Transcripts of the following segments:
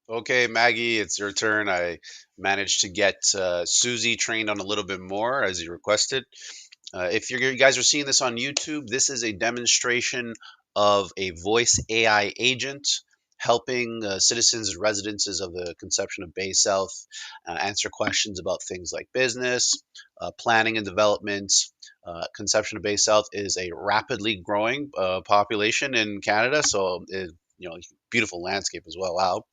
Okay, Maggie, it's your turn. I managed to get Susie trained on a little bit more as you requested. If you guys are seeing this on YouTube, this is a demonstration of a voice AI agent helping citizens and residences of the conception of Bay South answer questions about things like business, planning and development. Conception of Bay South is a rapidly growing population in Canada, so beautiful landscape as well. Wow.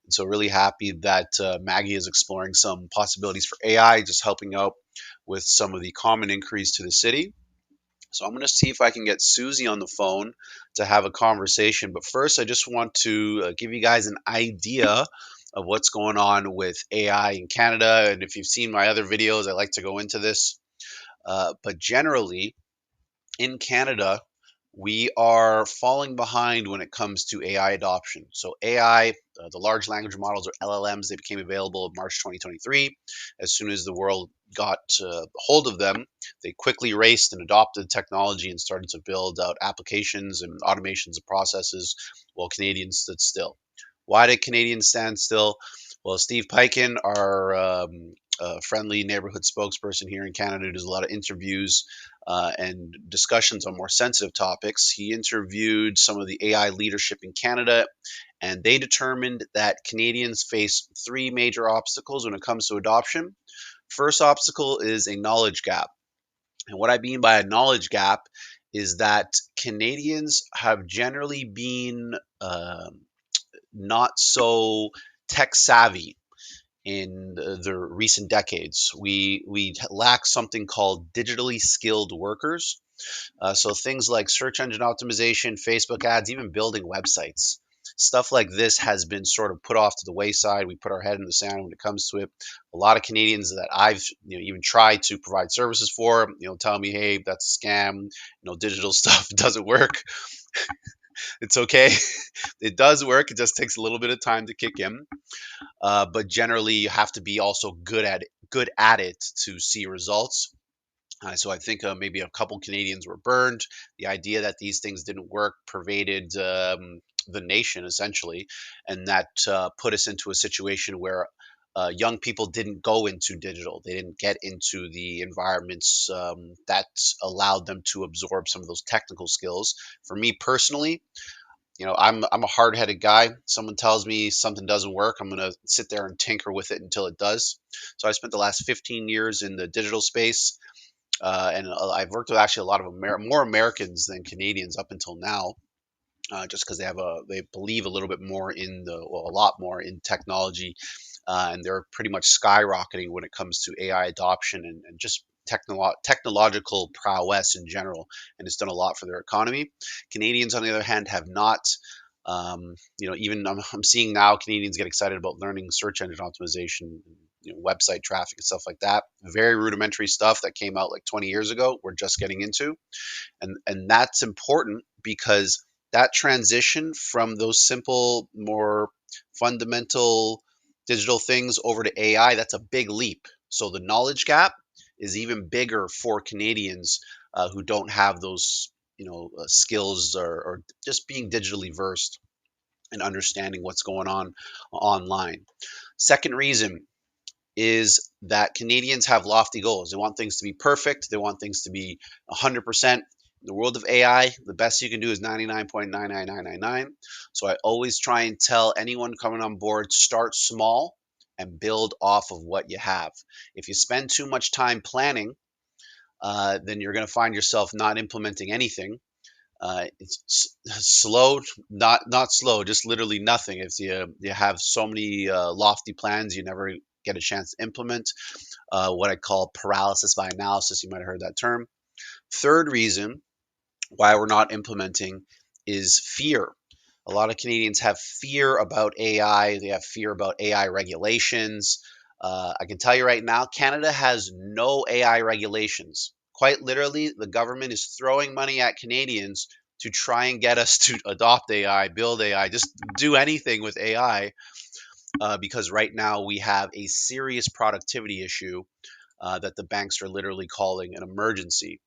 And so, really happy that Maggie is exploring some possibilities for AI, just helping out with some of the common inquiries to the city. So, I'm going to see if I can get Susie on the phone to have a conversation. But first, I just want to give you guys an idea of what's going on with AI in Canada. And if you've seen my other videos, I like to go into this. But generally, in Canada, we are falling behind when it comes to AI adoption. So AI, the large language models or LLMs, they became available in March 2023. As soon as the world got hold of them, they quickly raced and adopted technology and started to build out applications and automations of processes while Canadians stood still. Why did Canadians stand still? Well, Steve Peikin, our friendly neighborhood spokesperson here in Canada, who does a lot of interviews and discussions on more sensitive topics. He interviewed some of the AI leadership in Canada, and they determined that Canadians face three major obstacles when it comes to adoption. First obstacle is a knowledge gap. And what I mean by a knowledge gap is that Canadians have generally been not so tech savvy in the recent decades. We lack something called digitally skilled workers. So things like search engine optimization, Facebook ads, even building websites. Stuff like this has been sort of put off to the wayside. We put our head in the sand when it comes to it. A lot of Canadians that I've even tried to provide services for, tell me, hey, that's a scam. Digital stuff doesn't work. It's okay. It does work. It just takes a little bit of time to kick in. But generally, you have to be also good at it to see results. So I think maybe a couple Canadians were burned. The idea that these things didn't work pervaded the nation essentially, and that put us into a situation where young people didn't go into digital. They didn't get into the environments that allowed them to absorb some of those technical skills. For me personally, I'm a hard-headed guy. Someone tells me something doesn't work, I'm gonna sit there and tinker with it until it does. So I spent the last 15 years in the digital space, and I've worked with actually a lot of more Americans than Canadians up until now, just because they believe a little bit more a lot more in technology, and they're pretty much skyrocketing when it comes to AI adoption and just technological prowess in general, and it's done a lot for their economy. Canadians, on the other hand, have not. Even I'm seeing now Canadians get excited about learning search engine optimization, website traffic and stuff like that. Very rudimentary stuff that came out like 20 years ago. We're just getting into, and that's important because that transition from those simple, more fundamental digital things over to AI, that's a big leap. So the knowledge gap is even bigger for Canadians who don't have those skills, or just being digitally versed and understanding what's going on online. Second reason is that Canadians have lofty goals. They want things to be perfect. They want things to be 100%. In the world of AI, the best you can do is 99.99999. So I always try and tell anyone coming on board, start small and build off of what you have. If you spend too much time planning, then you're going to find yourself not implementing anything. It's slow, not slow, just literally nothing. If you have so many lofty plans, you never get a chance to implement. What I call paralysis by analysis. You might have heard that term. Third reason why we're not implementing is fear. A lot of Canadians have fear about AI. They have fear about AI regulations. I can tell you right now, Canada has no AI regulations. Quite literally, the government is throwing money at Canadians to try and get us to adopt AI, build AI, just do anything with AI, because right now we have a serious productivity issue that the banks are literally calling an emergency.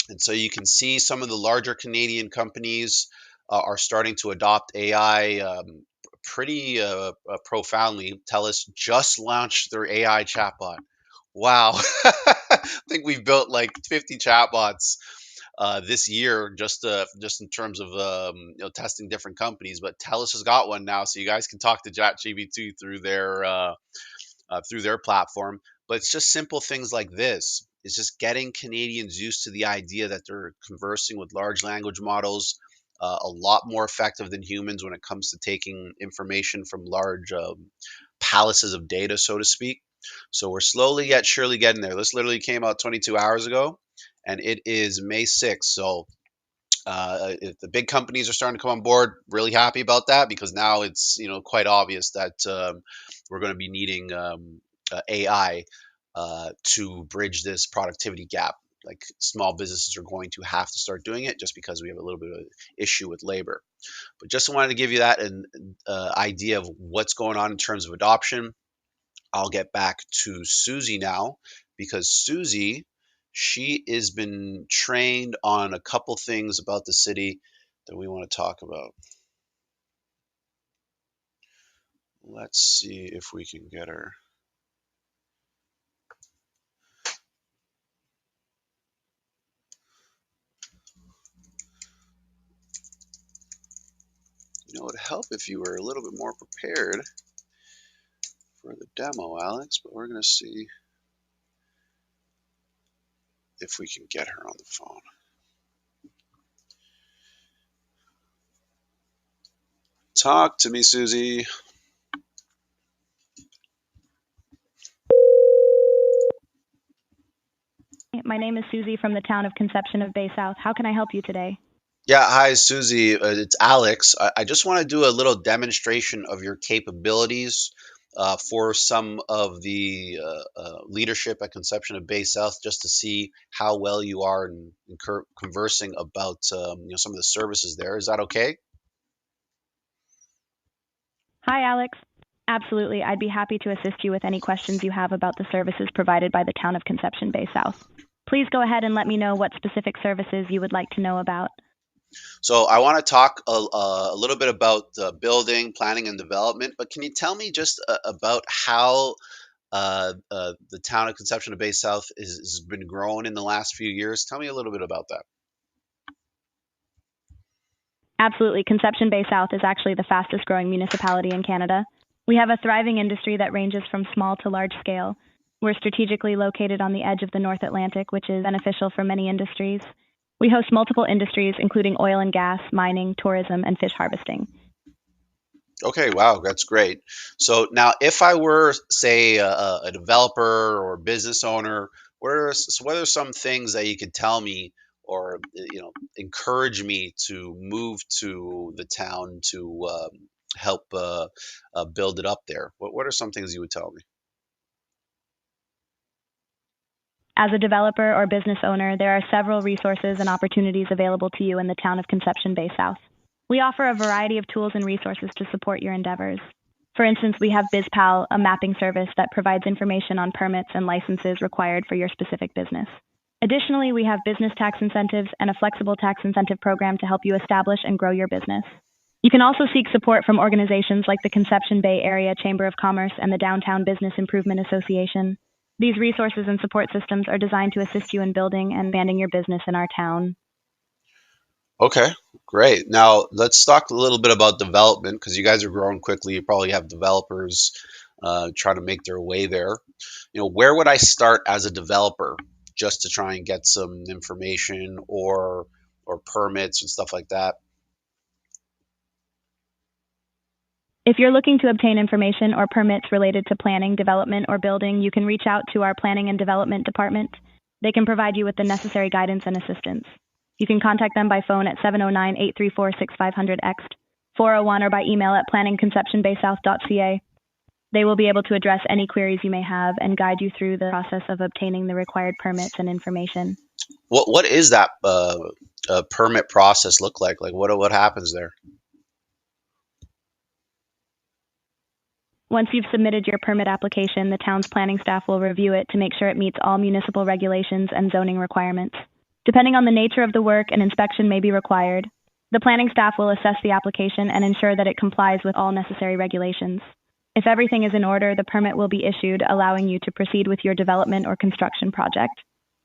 And so you can see some of the larger Canadian companies are starting to adopt AI. pretty profoundly. TELUS just launched their AI chatbot. Wow. I think we've built like 50 chatbots this year, just in terms of testing different companies. But TELUS has got one now, so you guys can talk to ChatGPT through their platform. But it's just simple things like this. It's just getting Canadians used to the idea that they're conversing with large language models, a lot more effective than humans when it comes to taking information from large palaces of data, so to speak. So we're slowly yet surely getting there. This literally came out 22 hours ago, and it is May 6th. So if the big companies are starting to come on board, really happy about that, because now it's quite obvious that we're going to be needing AI to bridge this productivity gap. Like, small businesses are going to have to start doing it just because we have a little bit of an issue with labor. But just wanted to give you that an idea of what's going on in terms of adoption. I'll get back to Susie now, because Susie, she has been trained on a couple things about the city that we want to talk about. Let's see if we can get her. It would help if you were a little bit more prepared for the demo, Alex, but we're going to see if we can get her on the phone. Talk to me, Susie. My name is Susie from the town of Conception of Bay South. How can I help you today? Yeah, hi, Susie. It's Alex. I just want to do a little demonstration of your capabilities for some of the leadership at Conception of Bay South, just to see how well you are in conversing about some of the services there. Is that okay? Hi, Alex. Absolutely. I'd be happy to assist you with any questions you have about the services provided by the town of Conception Bay South. Please go ahead and let me know what specific services you would like to know about. So I want to talk a little bit about building, planning, and development. But can you tell me just about how the town of Conception of Bay South has been growing in the last few years? Tell me a little bit about that. Absolutely. Conception Bay South is actually the fastest growing municipality in Canada. We have a thriving industry that ranges from small to large scale. We're strategically located on the edge of the North Atlantic, which is beneficial for many industries. We host multiple industries, including oil and gas, mining, tourism, and fish harvesting. Okay, wow, that's great. So now, if I were, say, a developer or business owner, what are some things that you could tell me, or encourage me to move to the town to help build it up there? What are some things you would tell me? As a developer or business owner, there are several resources and opportunities available to you in the town of Conception Bay South. We offer a variety of tools and resources to support your endeavors. For instance, we have BizPal, a mapping service that provides information on permits and licenses required for your specific business. Additionally, we have business tax incentives and a flexible tax incentive program to help you establish and grow your business. You can also seek support from organizations like the Conception Bay Area Chamber of Commerce and the Downtown Business Improvement Association. These resources and support systems are designed to assist you in building and expanding your business in our town. Okay, great. Now let's talk a little bit about development, because you guys are growing quickly. You probably have developers trying to make their way there. Where would I start as a developer just to try and get some information or permits and stuff like that? If you're looking to obtain information or permits related to planning, development, or building, you can reach out to our Planning and Development Department. They can provide you with the necessary guidance and assistance. You can contact them by phone at 709-834-6500-X, 401, or by email at planningconceptionbaysouth.ca. They will be able to address any queries you may have and guide you through the process of obtaining the required permits and information. What is that permit process look like? Like, what happens there? Once you've submitted your permit application, the town's planning staff will review it to make sure it meets all municipal regulations and zoning requirements. Depending on the nature of the work, an inspection may be required. The planning staff will assess the application and ensure that it complies with all necessary regulations. If everything is in order, the permit will be issued, allowing you to proceed with your development or construction project.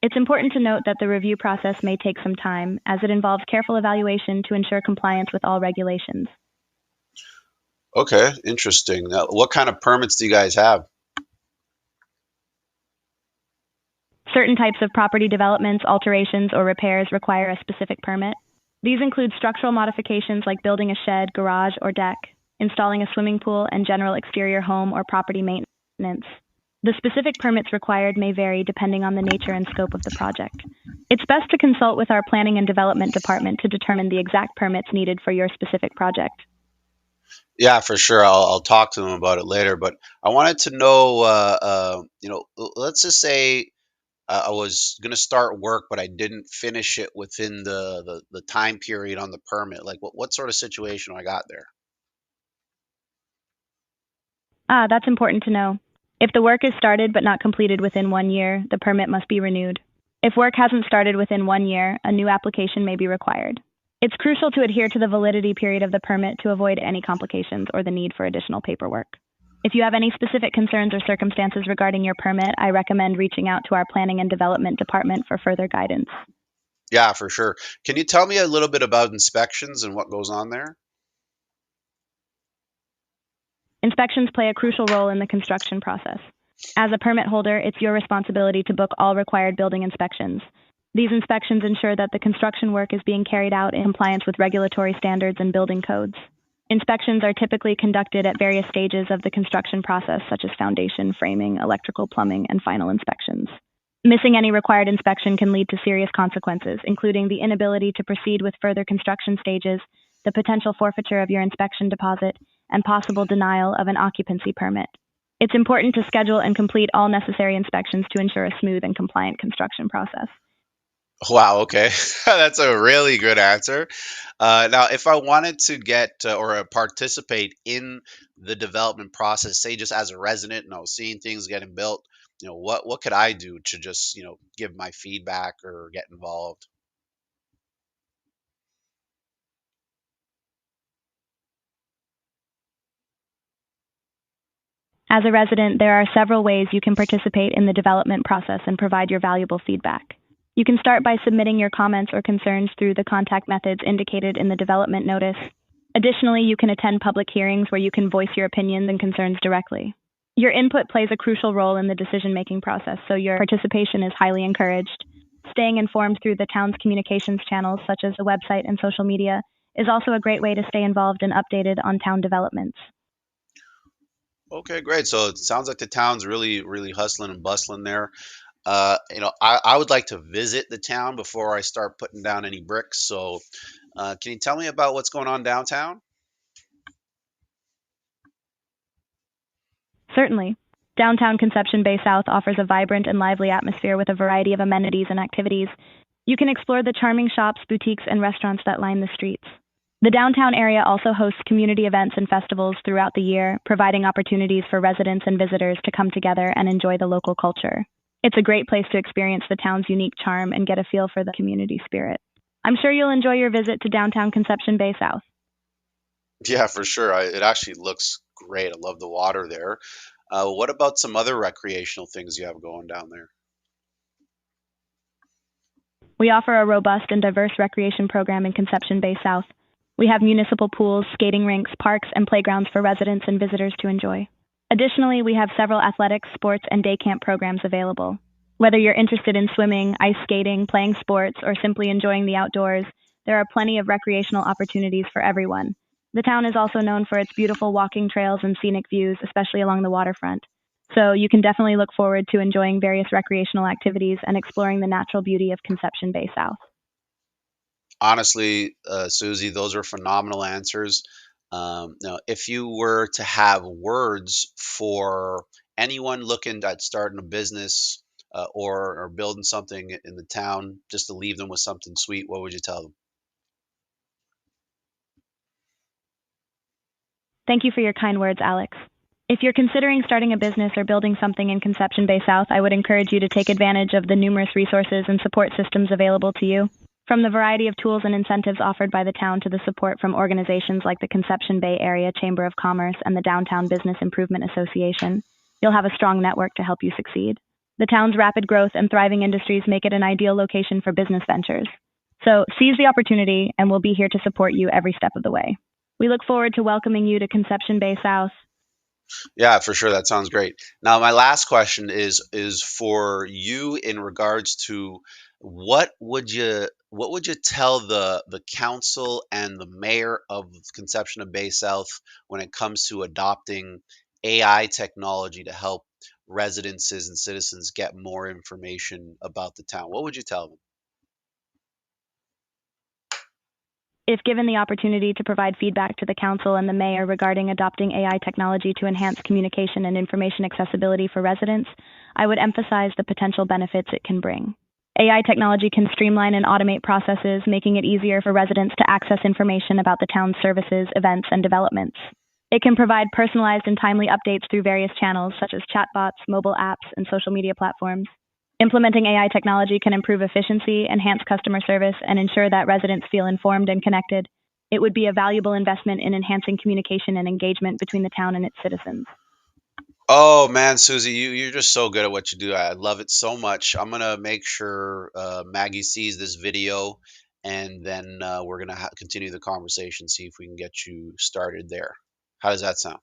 It's important to note that the review process may take some time, as it involves careful evaluation to ensure compliance with all regulations. Okay, interesting. Now, what kind of permits do you guys have? Certain types of property developments, alterations, or repairs require a specific permit. These include structural modifications like building a shed, garage, or deck, installing a swimming pool, and general exterior home or property maintenance. The specific permits required may vary depending on the nature and scope of the project. It's best to consult with our planning and development department to determine the exact permits needed for your specific project. Yeah, for sure. I'll talk to them about it later. But I wanted to know, let's just say I was going to start work, but I didn't finish it within the time period on the permit. Like, what sort of situation I got there? That's important to know. If the work is started but not completed within 1 year, the permit must be renewed. If work hasn't started within 1 year, a new application may be required. It's crucial to adhere to the validity period of the permit to avoid any complications or the need for additional paperwork. If you have any specific concerns or circumstances regarding your permit, I recommend reaching out to our planning and development department for further guidance. Yeah, for sure. Can you tell me a little bit about inspections and what goes on there? Inspections play a crucial role in the construction process. As a permit holder, it's your responsibility to book all required building inspections. These inspections ensure that the construction work is being carried out in compliance with regulatory standards and building codes. Inspections are typically conducted at various stages of the construction process, such as foundation, framing, electrical, plumbing, and final inspections. Missing any required inspection can lead to serious consequences, including the inability to proceed with further construction stages, the potential forfeiture of your inspection deposit, and possible denial of an occupancy permit. It's important to schedule and complete all necessary inspections to ensure a smooth and compliant construction process. Wow, okay. That's a really good answer. Now, if I wanted to get participate in the development process, say just as a resident, and I was seeing things getting built, what could I do to just, give my feedback or get involved? As a resident, there are several ways you can participate in the development process and provide your valuable feedback. You can start by submitting your comments or concerns through the contact methods indicated in the development notice. Additionally, you can attend public hearings where you can voice your opinions and concerns directly. Your input plays a crucial role in the decision-making process, so your participation is highly encouraged. Staying informed through the town's communications channels, such as the website and social media, is also a great way to stay involved and updated on town developments. Okay, great. So it sounds like the town's really, really hustling and bustling there. I would like to visit the town before I start putting down any bricks. So, can you tell me about what's going on downtown? Certainly. Downtown Conception Bay South offers a vibrant and lively atmosphere with a variety of amenities and activities. You can explore the charming shops, boutiques, and restaurants that line the streets. The downtown area also hosts community events and festivals throughout the year, providing opportunities for residents and visitors to come together and enjoy the local culture. It's a great place to experience the town's unique charm and get a feel for the community spirit. I'm sure you'll enjoy your visit to downtown Conception Bay South. Yeah, for sure. It actually looks great. I love the water there. What about some other recreational things you have going down there? We offer a robust and diverse recreation program in Conception Bay South. We have municipal pools, skating rinks, parks, and playgrounds for residents and visitors to enjoy. Additionally, we have several athletics, sports, and day camp programs available. Whether you're interested in swimming, ice skating, playing sports, or simply enjoying the outdoors, there are plenty of recreational opportunities for everyone. The town is also known for its beautiful walking trails and scenic views, especially along the waterfront. So you can definitely look forward to enjoying various recreational activities and exploring the natural beauty of Conception Bay South. Honestly, Susie, those are phenomenal answers. Now, if you were to have words for anyone looking at starting a business or building something in the town, just to leave them with something sweet, what would you tell them? Thank you for your kind words, Alex. If you're considering starting a business or building something in Conception Bay South, I would encourage you to take advantage of the numerous resources and support systems available to you. From the variety of tools and incentives offered by the town to the support from organizations like the Conception Bay Area Chamber of Commerce and the Downtown Business Improvement Association, you'll have a strong network to help you succeed. The town's rapid growth and thriving industries make it an ideal location for business ventures. So seize the opportunity, and we'll be here to support you every step of the way. We look forward to welcoming you to Conception Bay South. Yeah, for sure. That sounds great. Now, my last question is for you in regards to what would you tell the council and the mayor of Conception of Bay South when it comes to adopting AI technology to help residences and citizens get more information about the town? What would you tell them? If given the opportunity to provide feedback to the council and the mayor regarding adopting AI technology to enhance communication and information accessibility for residents, I would emphasize the potential benefits it can bring. AI technology can streamline and automate processes, making it easier for residents to access information about the town's services, events, and developments. It can provide personalized and timely updates through various channels such as chatbots, mobile apps, and social media platforms. Implementing AI technology can improve efficiency, enhance customer service, and ensure that residents feel informed and connected. It would be a valuable investment in enhancing communication and engagement between the town and its citizens. Oh man, Susie, you're just so good at what you do. I love it so much. I'm gonna make sure Maggie sees this video, and then we're gonna continue the conversation, see if we can get you started there. How does that sound?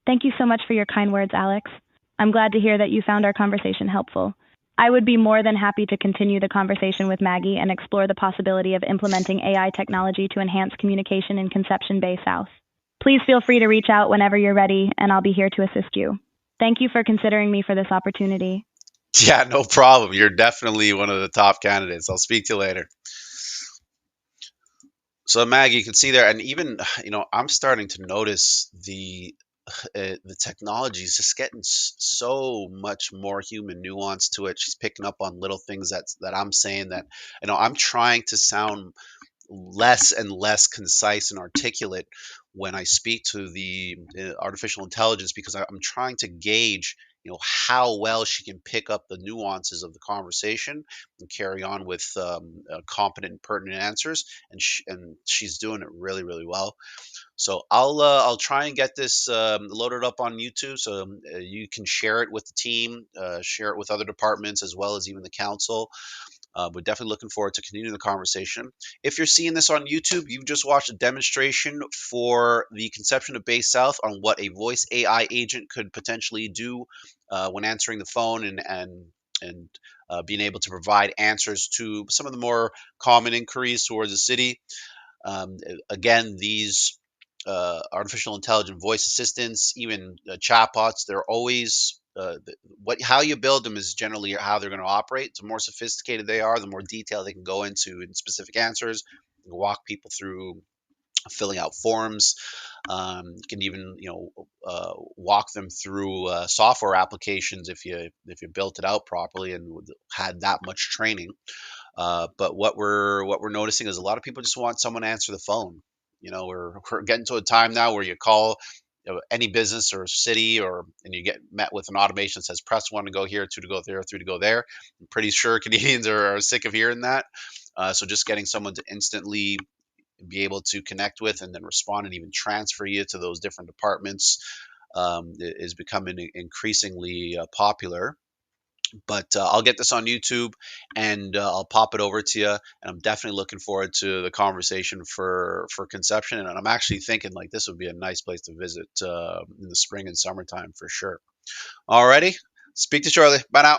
Thank you so much for your kind words, Alex. I'm glad to hear that you found our conversation helpful. I would be more than happy to continue the conversation with Maggie and explore the possibility of implementing AI technology to enhance communication in Conception Bay South. Please feel free to reach out whenever you're ready, and I'll be here to assist you. Thank you for considering me for this opportunity. Yeah, no problem. You're definitely one of the top candidates. I'll speak to you later. So Maggie, you can see there, and even I'm starting to notice the technology is just getting so much more human nuance to it. She's picking up on little things that I'm saying that I'm trying to sound less and less concise and articulate when I speak to the artificial intelligence because I'm trying to gauge how well she can pick up the nuances of the conversation and carry on with competent and pertinent answers, and she's doing it really really well. So I'll try and get this loaded up on YouTube so you can share it with the team, share it with other departments as well as even the council. We're definitely looking forward to continuing the conversation. If you're seeing this on YouTube, you've just watched a demonstration for the conception of Bay South on what a voice AI agent could potentially do when answering the phone and being able to provide answers to some of the more common inquiries towards the city. Again, these artificial intelligent voice assistants, even chatbots, they're always what how you build them is generally how they're going to operate. The more sophisticated they are, the more detail they can go into in specific answers. You can walk people through filling out forms. You can even walk them through software applications if you built it out properly and had that much training. But what we're noticing is a lot of people just want someone to answer the phone. We're getting to a time now where you call any business or city, and you get met with an automation that says press one to go here, two to go there, three to go there. I'm pretty sure Canadians are sick of hearing that. So just getting someone to instantly be able to connect with and then respond and even transfer you to those different departments is becoming increasingly popular. But I'll get this on YouTube and I'll pop it over to you. And I'm definitely looking forward to the conversation for Conception. And I'm actually thinking like this would be a nice place to visit in the spring and summertime for sure. Alrighty, speak to you shortly. Bye now.